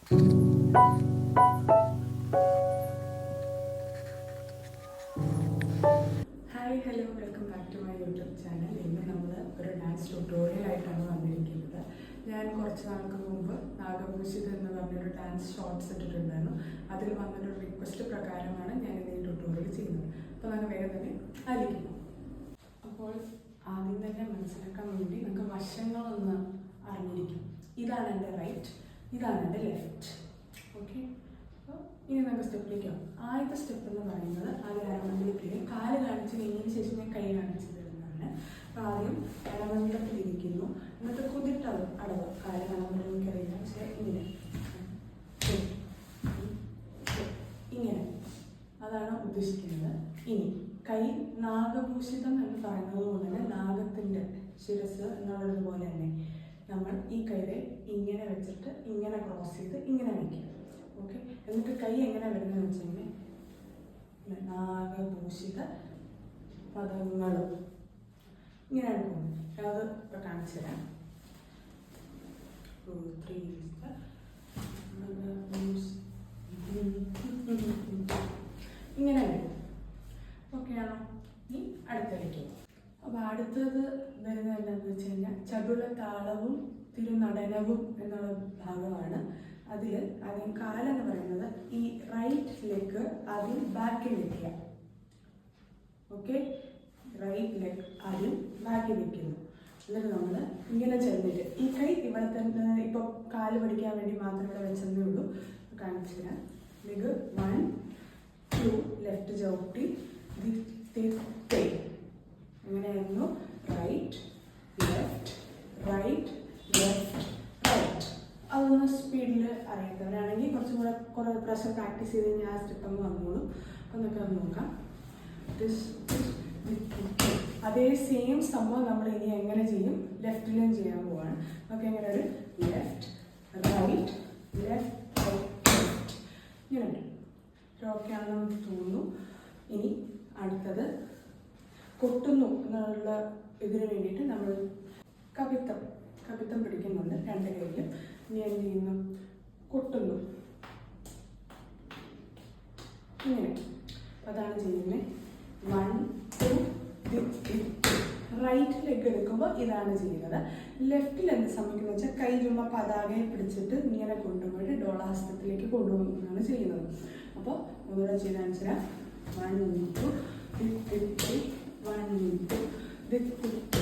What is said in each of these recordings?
Hi hello welcome back to my YouTube channel. ഇന്ന് നമ്മൾ ഒരു ഡാൻസ് ട്യൂട്ടോറിയലായിട്ടാണ് വന്നിരിക്കുന്നത്. ഞാൻ കുറച്ച് നാൾക്ക് മുമ്പ് നാഗഭൂഷിത എന്ന് പറഞ്ഞൊരു ഡാൻസ് ഷോർട്സ് ഇട്ടിട്ടുണ്ടായിരുന്നു. അതിൽ വന്നൊരു റിക്വസ്റ്റ് പ്രകാരമാണ് ഞാൻ ഈ ട്യൂട്ടോറിയൽ ചെയ്യുന്നത്. അപ്പോൾ നമുക്ക് വേഗം തന്നെ ആയിരിക്കും. അപ്പോൾ ആദ്യം തന്നെ മനസ്സിലാക്കാൻ വേണ്ടി നമുക്ക് വശങ്ങളൊന്ന് അറിഞ്ഞിരിക്കും. ഇതാണ് എൻ്റെ റൈറ്റ്, ഇതാണ് എൻ്റെ ലെഫ്റ്റ്. ഓക്കെ, അപ്പോൾ ഇനി നമുക്ക് സ്റ്റെപ്പിലേക്ക് ആവും. ആദ്യത്തെ സ്റ്റെപ്പ് എന്ന് പറയുന്നത് ആദ്യം അരമണ്ഡലത്തിൽ കാല് കാണിച്ച് കഴിഞ്ഞതിന് ശേഷം ഞാൻ കൈ കാണിച്ച് തരുന്നതാണ്. അപ്പോൾ ആദ്യം അരമണ്ഡലത്തിൽ ഇരിക്കുന്നു, എന്നിട്ട് കുതിട്ട് അടവ് കാല് കാണുമ്പോൾ എനിക്കറിയില്ല, പക്ഷേ ഇങ്ങനെ ഇങ്ങനെ അതാണ് ഉദ്ദേശിക്കുന്നത്. ഇനി കൈ നാഗഭൂഷിതം എന്ന് പറയുന്നത് കൊണ്ട് തന്നെ നാഗത്തിൻ്റെ ശിരസ് എന്നുള്ളതുപോലെ തന്നെ നമ്മൾ ഈ കൈയെ ഇങ്ങനെ വെച്ചിട്ട് ഇങ്ങനെ ക്രോസ് ചെയ്ത് ഇങ്ങനെ വയ്ക്കും. ഓക്കെ, എന്നിട്ട് കൈ എങ്ങനെ വരുന്നതെന്ന് വെച്ച് കഴിഞ്ഞാൽ നാഗഭൂഷിത പദങ്ങളും ഇങ്ങനെയാണ് പോകുന്നത്. അത് ഇപ്പോൾ കാണിച്ചു തരാം. ഇങ്ങനെ വരും. ഓക്കെ ആണോ? ഇനി അടുത്തേക്ക്. അപ്പോൾ അടുത്തത് വരുന്നത് എന്താണെന്ന് വെച്ച് കഴിഞ്ഞാൽ ചടുല താളവും തിരുനടനവും എന്നുള്ള ഭാഗമാണ്. അതിൽ ആദ്യം കാലെന്ന് പറയുന്നത് ഈ റൈറ്റ് ലെഗ് ആദ്യം ബാക്കിൽ വെക്കുക. ഓക്കെ, റൈറ്റ് ലെഗ് ആദ്യം ബാക്കിൽ വെക്കുന്നു. എന്നിട്ട് നമ്മൾ ഇങ്ങനെ ചെന്നിട്ട് ഈ കൈ ഇവിടെ തന്നെ ഇപ്പോൾ കാല് പഠിക്കാൻ വേണ്ടി മാത്രം ഇവിടെ വെച്ചതേ ഉള്ളൂ. കാണിച്ചു തരാം. ലെഗ് 1 2 ലെഫ്റ്റ് ചവിട്ടി എങ്ങനെയായിരുന്നു? Right left right left right. അതൊന്ന് സ്പീഡിൽ അറിയാത്തവരാണെങ്കിൽ കുറച്ചും കൂടെ കുറേ പ്രാവശ്യം പ്രാക്ടീസ് ചെയ്ത് കഴിഞ്ഞാൽ ആ സ്റ്റെപ്പ് അങ്ങ് വന്നോളൂ. അപ്പോൾ നമുക്ക് നോക്കാം. അതേ സെയിം സംഭവം നമ്മൾ ഇനി എങ്ങനെ ചെയ്യും? ലെഫ്റ്റിലും ചെയ്യാൻ പോവാണ്. നമുക്ക് എങ്ങനെ ഒരു ലെഫ്റ്റ് റൈറ്റ് ലെഫ്റ്റ് റൈറ്റ് ഇങ്ങനെ ഉണ്ട്. ഓക്കെ ആണെന്ന് തോന്നുന്നു. ഇനി അടുത്തത് കൊട്ടുന്നു എന്നുള്ള ഇതിന് വേണ്ടിയിട്ട് നമ്മൾ കവിത്തം പിടിക്കുന്നുണ്ട് രണ്ട് കൈയിലും. ഇനി എന്ത് ചെയ്യുന്നു? കൊട്ടുന്നു ഇങ്ങനെ. അതാണ് ചെയ്യുന്നത്. 1 2 റൈറ്റ് ലെഗ് എടുക്കുമ്പോൾ ഇതാണ് ചെയ്യുന്നത്. ലെഫ്റ്റിൽ എന്ത് സംഭവിക്കുന്നത് വെച്ചാൽ കൈ ചുമ്മാ പതാകയെ പിടിച്ചിട്ട് ഇങ്ങനെ കൊണ്ടുപോയിട്ട് ഡോളഹസ്തത്തിലേക്ക് കൊണ്ടുപോകുന്നതാണ് ചെയ്യുന്നത്. അപ്പോൾ ഒന്നുകൂടെ ചെയ്ത് കാണിച്ചാൽ 1 2 1 2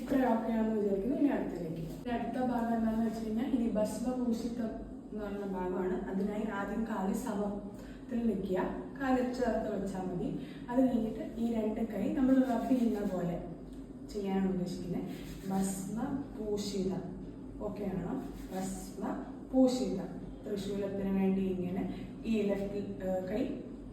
ഇത്രയൊക്കെയാണെന്ന് വിചാരിക്കുന്നു. ഇനി അടുത്തേക്ക്. അടുത്ത ഭാഗം എന്താണെന്ന് വെച്ച് കഴിഞ്ഞാൽ ഇനി ഭസ്മഭൂഷിതം എന്ന് പറയുന്ന ഭാഗമാണ്. അതിനായി ആദ്യം കാല് സമത്തിൽ നിൽക്കുക, കാല് ചേർത്ത് വെച്ചാൽ മതി. അത് കഴിഞ്ഞിട്ട് ഈ രണ്ട് കൈ നമ്മൾ റബ്ബ് ചെയ്യുന്ന പോലെ ചെയ്യാനാണ് ഉദ്ദേശിക്കുന്നത്. ഭസ്മഭൂഷിതം. ഓക്കെ ആണോ? ഭസ്മഭൂഷിതം. തൃശൂലത്തിന് വേണ്ടി ഇങ്ങനെ ഈ ലെഫ്റ്റ് കൈ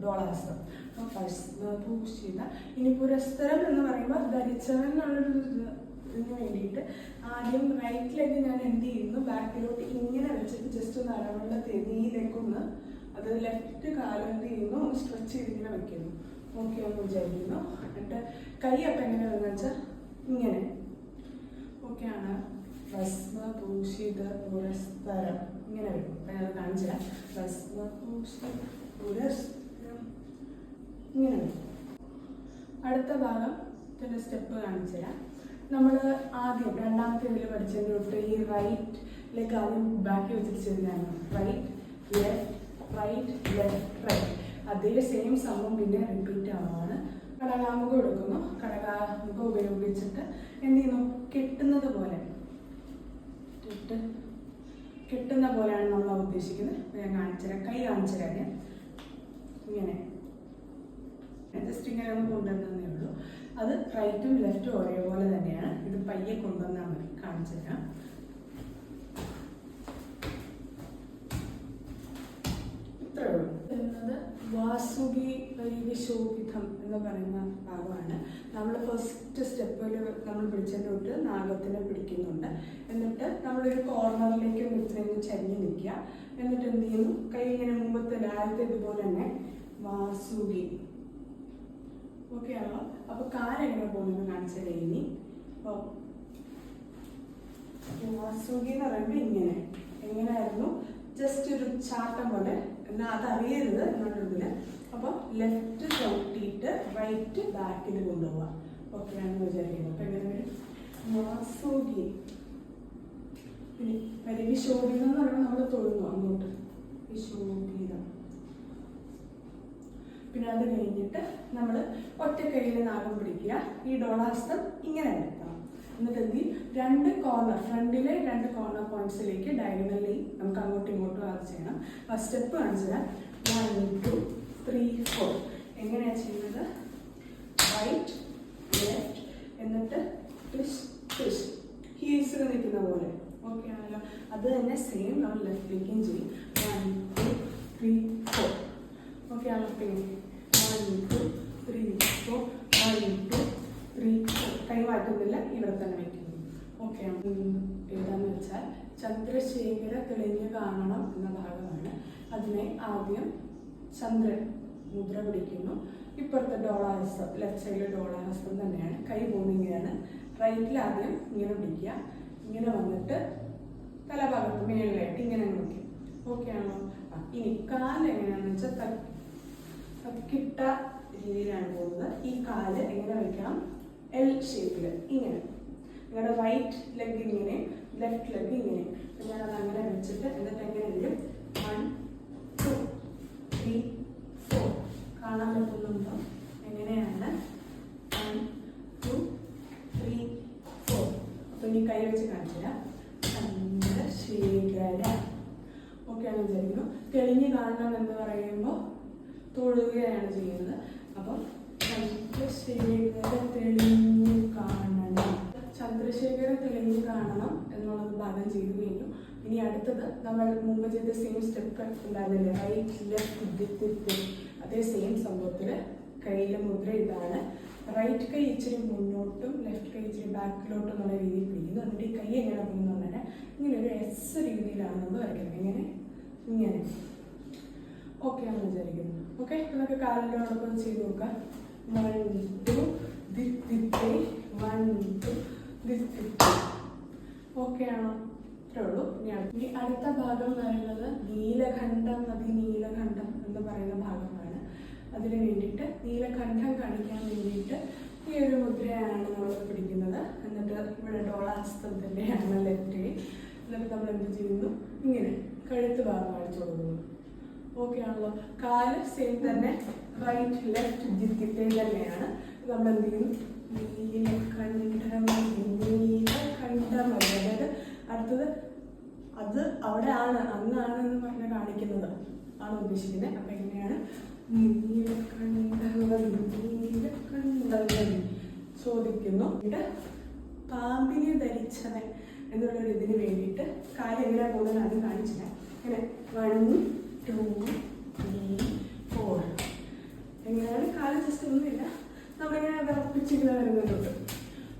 ഡോളഹസ്തം. അപ്പോൾ ഭസ്മഭൂഷിത. ഇനി പുരസ്തരം എന്ന് പറയുമ്പോൾ ധരിച്ചവൻ എന്നുള്ളൊരു ഇതിന് വേണ്ടിയിട്ട് ആദ്യം റൈറ്റ് ലെഗ് ഞാൻ എന്ത് ചെയ്യുന്നു? ബാക്കിലോട്ട് ഇങ്ങനെ വെച്ചിട്ട് ജസ്റ്റ് ഒന്ന് അരവണ്ണ തെന്നിയിലേക്കൊന്ന് അത് ലെഫ്റ്റ് കാലം എന്ത് ചെയ്യുന്നു? ഒന്ന് സ്ട്രെച്ച് ചെയ്ത് ഇങ്ങനെ വെക്കുന്നു. ഓക്കെ ഒന്ന് വിചാരിക്കുന്നു. എന്നിട്ട് കൈ അപ്പം എങ്ങനെ വരുന്നത് വെച്ചാൽ ഇങ്ങനെ. ഓക്കെ ആണ്. ഭസ്മഭൂഷിത പുരസ്തരം ഇങ്ങനെ വരും. അപ്പം ഞാൻ കാണിച്ചു തരാം. ഭസ്മഭൂഷിത പുരസ്തരം ഇങ്ങനെ വരും. അടുത്ത ഭാഗത്തിൻ്റെ സ്റ്റെപ്പ് കാണിച്ചു തരാം. നമ്മൾ ആദ്യം രണ്ടാമത്തെ ഇതിൽ പഠിച്ചതിൻ്റെ തൊട്ട് ഈ റൈറ്റ് ലെഗ് ആദ്യം ബാക്കി വെച്ചിട്ട് ചെയ്തതാണ്. Right left right left right. അതേ സെയിം സംഭവം പിന്നെ റിപ്പീറ്റ് ആവുകയാണ്. കടകാമുഖം എടുക്കുന്നു. കടകാമുഖം ഉപയോഗിച്ചിട്ട് എന്ത് ചെയ്യുന്നു? കെട്ടുന്നത് പോലെ കെട്ടുന്ന പോലെയാണ് നമ്മൾ ഉദ്ദേശിക്കുന്നത്. ഞാൻ കാണിച്ചു തരാം. കൈ കാണിച്ചു തരാം. ഇങ്ങനെ ജസ്റ്റ് ഇങ്ങനെ ഒന്ന് കൊണ്ടുവന്നേ ഉള്ളൂ. അത് റൈറ്റും ലെഫ്റ്റും ഒരേപോലെ തന്നെയാണ്. ഇത് പയ്യെ കൊണ്ടുവന്നാൽ മതി. കാണിച്ചു തരാം. ഇത്രയേ ഉള്ളൂ. വരുന്നത് വാസുകി പരിവിശോഭിതം എന്ന് പറയുന്ന ഭാഗമാണ്. നമ്മൾ ഫസ്റ്റ് സ്റ്റെപ്പിൽ നമ്മൾ പിടിച്ചതിൻ്റെ തൊട്ട് നാഗത്തിനെ പിടിക്കുന്നുണ്ട്. എന്നിട്ട് നമ്മളൊരു കോർണറിലേക്ക് നിന്ന് ചരിഞ്ഞ് നിൽക്കുക. എന്നിട്ട് എന്ത് ചെയ്യുന്നു? കൈ ഇങ്ങനെ മുമ്പത്തെ ആദ്യത്തെ ഇതുപോലെ തന്നെ വാസുകി. ഓക്കെ ആണോ? അപ്പോൾ കാലെങ്ങനെ പോകുന്നത് കാണിച്ചാൽ ഇനി. അപ്പോൾ വാസുകി എന്ന് പറയുമ്പോൾ ഇങ്ങനെ എങ്ങനെയായിരുന്നു? ജസ്റ്റ് ഒരു ചാട്ടം പോലെ, എന്നാൽ അതറിയരുത് എന്നുള്ളതിൽ. അപ്പോൾ ലെഫ്റ്റ് ചവിട്ടിയിട്ട് റൈറ്റ് ബാക്കിൽ കൊണ്ടുപോവാം. ഓക്കെ ആണെന്ന് വിചാരിക്കുന്നു. അപ്പം എങ്ങനെ വരും? വാസുകി. പിന്നെ പരിവിശോഭിതം എന്ന് പറയുമ്പോൾ നമ്മൾ തൊഴുന്നു അങ്ങോട്ട്, വിശോഭിതം. പിന്നെ അത് കഴിഞ്ഞിട്ട് നമ്മൾ ഒറ്റക്കൈയിൽ നാഗം പിടിക്കുക. ഈ ഡോളാഹസ്തം ഇങ്ങനെ വെക്കണം. എന്നിട്ട് എന്ത് ചെയ്യും? 2 കോർണർ, ഫ്രണ്ടിലെ 2 കോർണർ പോയിന്റ്സിലേക്ക് ഡയഗണലി നമുക്ക് അങ്ങോട്ടും ഇങ്ങോട്ടും അത് ചെയ്യണം. ഫസ്റ്റ് സ്റ്റെപ്പ് കാണിച്ചാൽ 1 2 3 4. എങ്ങനെയാണ് ചെയ്യുന്നത്? റൈറ്റ് ലെഫ്റ്റ്, എന്നിട്ട് ട്വിസ്റ്റ് ട്വിസ്റ്റ്, ഹീൽസിൽ നിൽക്കുന്ന പോലെ. ഓക്കെ ആണല്ലോ. അത് തന്നെ സെയിം നമ്മൾ ലെഫ്റ്റിലേക്കും ചെയ്യും. 1 2 3 4. ഓക്കെ ആണല്ലോ. പിന്നെ 1 2 3 4 1 2 3 4. കൈ മാറ്റുന്നില്ല, ഇവിടെ തന്നെ വയ്ക്കുന്നു. ഓക്കെ ആണ്. ഏതാന്ന് വെച്ചാൽ ചന്ദ്രശേഖര തെളിഞ്ഞു കാണണം എന്ന ഭാഗമാണ്. അതിനെ ആദ്യം ചന്ദ്രൻ മുദ്ര പിടിക്കുന്നു. ഇപ്പുറത്തെ ഡോളാഹസ്തം, ലെഫ്റ്റ് സൈഡിൽ ഡോളാഹസ്തം തന്നെയാണ്. കൈ പോകുന്നിങ്ങനെയാണ്. റൈറ്റിൽ ആദ്യം ഇങ്ങനെ പിടിക്കുക. ഇങ്ങനെ വന്നിട്ട് തലഭാഗത്ത് മേളിലായിട്ട് ഇങ്ങനെ നോക്കി. ഓക്കെ ആണോ? ഇനി കാല് എങ്ങനെയാണെന്ന് വെച്ചാൽ തക്കിട്ട രീതിയിലാണ് പോകുന്നത്. ഈ കാല് എങ്ങനെ വയ്ക്കണം? എൽ ഷേപ്പിൽ ഇങ്ങനെ. നിങ്ങളുടെ റൈറ്റ് ലെഗ് ഇങ്ങനെ, ലെഫ്റ്റ് ലെഗ് ഇങ്ങനെ. ഞാനത് അങ്ങനെ വെച്ചിട്ട് എന്നിട്ട് എങ്ങനെ വരും? 1 2 3 4. കാണാൻ പറ്റുന്നുണ്ടോ എങ്ങനെയാണ്? 1 2 3 4. അപ്പൊ ഇനി കൈ വെച്ച് കാണിച്ചില്ല. ചന്ദ്രശേഖര. ഓക്കെ ആണെന്ന് വിചാരിക്കുന്നു. തെളിഞ്ഞു കാണണം എന്ന് പറയുമ്പോൾ തൊഴുകയാണ് ചെയ്യുന്നത്. അപ്പം ചന്ദ്രശേഖര തെളിഞ്ഞു കാണണം, ചന്ദ്രശേഖര തെളിഞ്ഞു കാണണം എന്നുള്ളത് ഭാഗം ചെയ്തു കഴിഞ്ഞു. ഇനി അടുത്തത് നമ്മൾ മുമ്പ് ചെയ്ത സെയിം സ്റ്റെപ്പ് ഉണ്ടാവില്ലേ? റൈറ്റ് ലെഫ്റ്റ്, അതേ സെയിം സംഭവത്തിൽ കയ്യിലെ മുദ്ര ഇതാണ്. റൈറ്റ് കൈ ഇച്ചിരി മുന്നോട്ടും ലെഫ്റ്റ് കൈ ഇച്ചിരി ബാക്കിലോട്ടും എന്നുള്ള രീതിയിൽ പിടിക്കുന്നു. എന്നിട്ട് ഈ കൈ എങ്ങനെ പോകുന്നു പറഞ്ഞാൽ ഇങ്ങനെ ഒരു എസ് രീതിയിലാണ് നമ്മൾ വരയ്ക്കുന്നത്. എങ്ങനെ? ഇങ്ങനെ. ഓക്കെ ആണെന്ന് വിചാരിക്കുന്നു. ഓക്കെ, നമുക്ക് കാലിനോടൊപ്പം ചെയ്ത് നോക്കാം. 1 2 3 1 2 3. ഓക്കെ ആണോ? ഇത്രേ ഉള്ളൂ. ഇനി അടുത്ത ഭാഗം പറയുന്നത് നീലകണ്ഠം നദി, നീലകണ്ഠം എന്ന് പറയുന്ന ഭാഗമാണ്. അതിന് വേണ്ടിയിട്ട് നീലകണ്ഠം കാണിക്കാൻ വേണ്ടിയിട്ട് ഈ ഒരു മുദ്രയാണ് നമ്മൾ പിടിക്കുന്നത്. എന്നിട്ട് ഇവിടെ ഡോളാഹസ്തത്തിൻ്റെയാണ് ലെഫ്റ്റ് കൈ. എന്നിട്ട് നമ്മൾ എന്ത് ചെയ്യുന്നു? ഇങ്ങനെ കഴുത്ത് ഭാഗം കാണിച്ചു കൊടുക്കുന്നു. ഓക്കെ ആണല്ലോ. കാല് സെയിം തന്നെ, റൈറ്റ് ലെഫ്റ്റ് ജിത്തിത്തെ തന്നെയാണ്. നമ്മൾ എന്ത് ചെയ്യുന്നു? നീലകണ്ഠം, നീലകണ്ഠം. അതായത് അടുത്തത് അത് അവിടെ ആണ്, അന്നാണ് എന്ന് പറഞ്ഞ് കാണിക്കുന്നത് ആണ് ഉദ്ദേശിക്കുന്നത്. അപ്പം എങ്ങനെയാണ്? നീലകണ്ഠം ചോദിക്കുന്നു. ഇവിടെ പാമ്പിനെ ധരിച്ചവൻ എന്നുള്ളൊരു ഇതിന് വേണ്ടിയിട്ട് കാര്യം എങ്ങനെയാണ് പോകുന്നത് അത് കാണിച്ചില്ല. ഇങ്ങനെ 1 2 3 4. എങ്ങനെയാണ് കാല്? ജസ്റ്റ് ഒന്നുമില്ല, നമ്മളിങ്ങനെ ഉറപ്പിച്ചിങ്ങനെ വരുന്നതുകൊണ്ട്.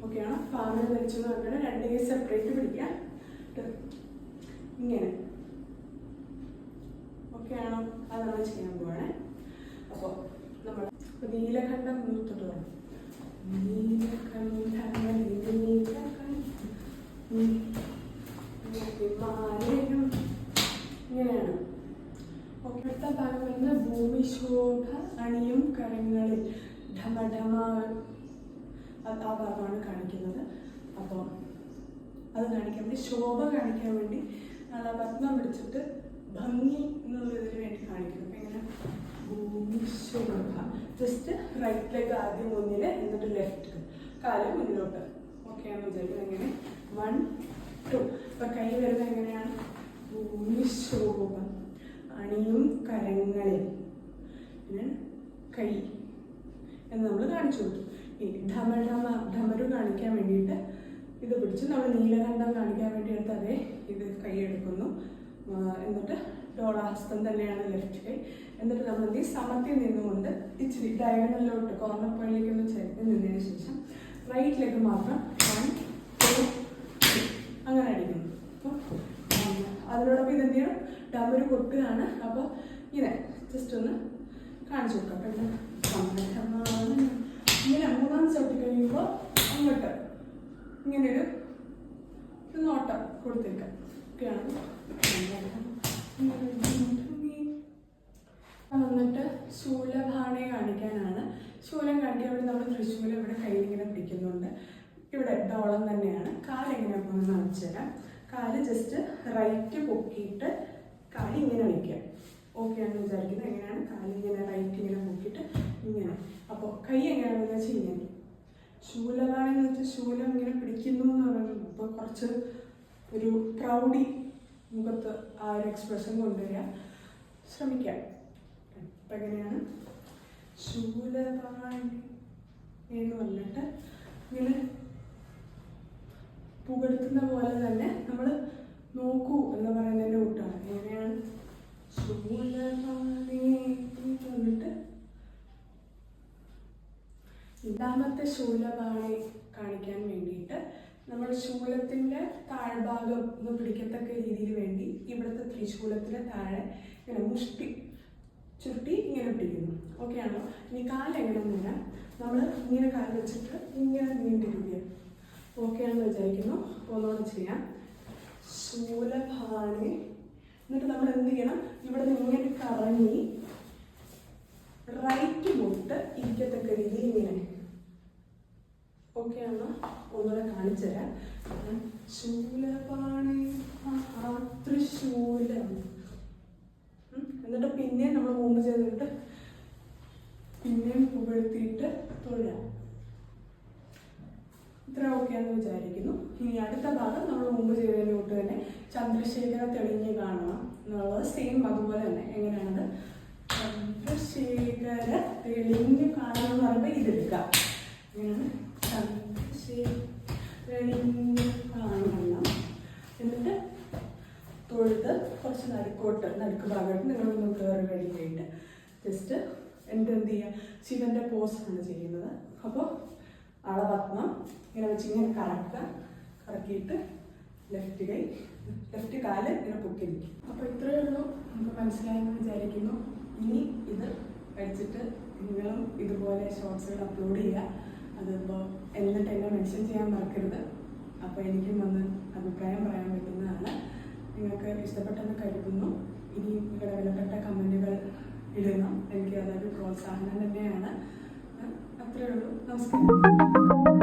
ഓക്കെയാണ്. പാമ്പിനെ ധരിച്ചെന്ന് പറഞ്ഞാൽ 2 കൈ സെപ്പറേറ്റ് പിടിക്കുക. ഇങ്ങനെ. ഓക്കെ ആണോ? അത് നമ്മൾ ചെയ്യാൻ പോവാണ്. അപ്പോൾ നമ്മൾ നീലകണ്ഠം നൂറ്റിട്ട് വേണം. ഇങ്ങനെയാണ്. ഓക്കെ, അടുത്ത ഭാഗം വരുന്നത് ഭൂമിശോഭ അണിയും കരങ്ങളിൽ ഢമഢമ, ആ ഭാഗമാണ് കാണിക്കുന്നത്. അപ്പോൾ അത് കാണിക്കാൻ വേണ്ടി, ശോഭ കാണിക്കാൻ വേണ്ടി പത്മം പിടിച്ചിട്ട് ഭംഗി എന്നുള്ളതിന് വേണ്ടി കാണിക്കുന്നു. അപ്പം എങ്ങനെ? ഭൂമിശോഭ. ജസ്റ്റ് റൈറ്റ് ലെഗ് ആദ്യം മുന്നിൽ, എന്നിട്ട് ലെഫ്റ്റ് കാല് മുന്നിലോട്ട്. ഓക്കെ ആണെന്ന് വിചാരിക്കുന്നത്. എങ്ങനെ? 1 2. അപ്പം കൈ വരുന്നത് എങ്ങനെയാണ്? ഭൂമിശോഭ അണിയും കരങ്ങളിൽ, പിന്നെ കൈ എന്ന് നമ്മൾ കാണിച്ചു കൊടുത്തു. ഇനി ഢമരു കാണിക്കാൻ വേണ്ടിയിട്ട് ഇത് പിടിച്ച് നമ്മൾ നീലകണ്ഠം കാണിക്കാൻ വേണ്ടി എടുത്ത് അതേ ഇത് കൈ എടുക്കുന്നു. എന്നിട്ട് ഡോളാഹസ്തം തന്നെയാണ് ലെഫ്റ്റ് കൈ. എന്നിട്ട് നമ്മൾ ഈ സമത്തിൽ നിന്നുകൊണ്ട് ഇച്ചിരി ഡയഗണലിലോട്ട് കോർണർ പോയിന്റിലേക്ക് ഒന്ന് ചേർത്ത് നിന്നതിന് ശേഷം റൈറ്റ് ലെഗ് മാത്രം 1 2 3 അങ്ങനെ അടിക്കുന്നു. അപ്പോൾ അതിനോടൊപ്പം ഇത് എന്ത് ചെയ്യണം? ഡബിൾ കൊട്ടുകയാണ്. അപ്പോൾ ഇങ്ങനെ ജസ്റ്റ് ഒന്ന് കാണിച്ചു കൊടുക്കാം. അപ്പം ഇങ്ങനെ 3-ാം ചവിട്ടി കഴിയുമ്പോൾ അങ്ങോട്ട് ഇങ്ങനെയൊരു നോട്ടം കൊടുത്തേക്കാം. ഓക്കെയാണ്. ശൂലഭാണെ കാണിക്കാനാണ്. ശൂലം കാണിക്കാൻ വേണ്ടി നമ്മൾ തൃശ്ശൂലം ഇവിടെ കയ്യിൽ ഇങ്ങനെ പിടിക്കുന്നുണ്ട്. ഇവിടെ ഡോളം തന്നെയാണ്. കാലെങ്ങനെ പോകുന്നത് കാണിച്ചു തരാം. കാല് ജസ്റ്റ് റൈറ്റ് പൊക്കിയിട്ട് കാല് ഇങ്ങനെ വയ്ക്കുക. ഓക്കെ ആണെന്ന് വിചാരിക്കുന്നത്. എങ്ങനെയാണ് കാലിങ്ങനെ റൈറ്റ് ഇങ്ങനെ പൊക്കിയിട്ട് ഇങ്ങനെ. അപ്പോൾ കൈ എങ്ങനെയാണെന്ന് വെച്ചാൽ ഇങ്ങനെ. ശൂലഭാണെന്ന് വെച്ചാൽ ശൂലം ഇങ്ങനെ പിടിക്കുന്നു എന്ന് പറയുന്നത് ഇപ്പോൾ കുറച്ച് ഒരു പ്രൗഡി മുഖത്ത് ആ ഒരു എക്സ്പ്രഷൻ കൊണ്ടുവരാൻ ശ്രമിക്കാം. അപ്പം എങ്ങനെയാണ് ശൂലഭാണി എന്ന് പറഞ്ഞിട്ട് ഇങ്ങനെ പുകഴ്ത്തുന്ന പോലെ തന്നെ നമ്മൾ നോക്കൂ എന്ന് പറയുന്നതിൻ്റെ കൂട്ടാണ്. എങ്ങനെയാണ് ശൂലഭാണി വന്നിട്ട് രണ്ടാമത്തെ ശൂലഭാണി കാണിക്കാൻ വേണ്ടിയിട്ട് നമ്മൾ ശൂലത്തിൻ്റെ താഴ്ഭാഗം ഒന്ന് പിടിക്കത്തക്ക രീതിയിൽ വേണ്ടി ഇവിടുത്തെ ത്രിശൂലത്തിൻ്റെ താഴെ ഇങ്ങനെ മുഷ്ടി ചുരുട്ടി ഇങ്ങനെ പിടിക്കുന്നു. ഓക്കെ ആണോ? ഇനി കാലെങ്ങനെ വരാം. നമ്മൾ ഇങ്ങനെ കാല് വെച്ചിട്ട് ഇങ്ങനെ നീണ്ടിരിക്കുക. ഓക്കെ ആണെന്ന് വിചാരിക്കുന്നു. ഒന്നുകൂടെ ചെയ്യാം. ശൂലഭാണി. എന്നിട്ട് നമ്മൾ എന്ത് ചെയ്യണം? ഇവിടെ നിന്ന് ഇങ്ങനെ കറങ്ങി റൈറ്റ് മുട്ട് ഇരിക്കത്തക്ക രീതിയിൽ ഇങ്ങനെ. ഓക്കെ ആണോ? ഒന്നുകൂടെ കാണിച്ചു തരാം. ശൂലഭാണി തൃശൂലം. എന്നിട്ട് പിന്നെ നമ്മൾ മൂന്ന് ചെയ്തിട്ട് പിന്നെയും പുകഴ്ത്തിയിട്ട് തൊഴാം. ഇത്ര ഓക്കെ ആണെന്ന് വിചാരിക്കുന്നു. ഇനി അടുത്ത ഭാഗം നമ്മൾ മുമ്പ് ചെയ്തതിൻ്റെ തൊട്ട് തന്നെ ചന്ദ്രശേഖര തെളിഞ്ഞ് കാണണം എന്നുള്ളത് സെയിം അതുപോലെ തന്നെ. എങ്ങനെയാണ് ചന്ദ്രശേഖര തെളിഞ്ഞ് കാണണം എന്ന് പറയുമ്പോൾ ഇതെടുക്കാം. ഇങ്ങനെയാണ് ചന്ദ്രശേഖര തെളിഞ്ഞ് കാണണം. എന്നിട്ട് തൊഴുത്ത് കുറച്ച് നടുക്ക് ഭാഗമായിട്ട് നിങ്ങൾ മുന്നോട്ട് കയറി കഴിക്കായിട്ട് ജസ്റ്റ് എന്ത് ചെയ്യുക, ശിവന്റെ പോസാണ് ചെയ്യുന്നത്. അപ്പോൾ അളപത്മം ഇങ്ങനെ വെച്ച് ഇങ്ങനെ കറക്കിയിട്ട് ലെഫ്റ്റ് കാല് ഇങ്ങനെ പൊക്കി നിൽക്കും. അപ്പോൾ ഇത്രയേ ഉള്ളൂ. നമുക്ക് മനസ്സിലായെന്ന് വിചാരിക്കുന്നു. ഇനി ഇത് കഴിച്ചിട്ട് നിങ്ങളും ഇതുപോലെ ഷോർട്സുകൾ അപ്ലോഡ് ചെയ്യുക. അതിപ്പോൾ എന്നിട്ട് എന്നെ മെൻഷൻ ചെയ്യാൻ മറക്കരുത്. അപ്പോൾ എനിക്കും വന്ന് അഭിപ്രായം പറയാൻ പറ്റുന്നതാണ്. നിങ്ങൾക്ക് ഇഷ്ടപ്പെട്ടെന്ന് കരുതുന്നു. ഇനി നിങ്ങളുടെ വിലപ്പെട്ട കമൻറ്റുകൾ ഇടണം. എനിക്ക് അതൊരു പ്രോത്സാഹനം തന്നെയാണ്. അത്രയേ ഉള്ളൂ. നമസ്കാരം.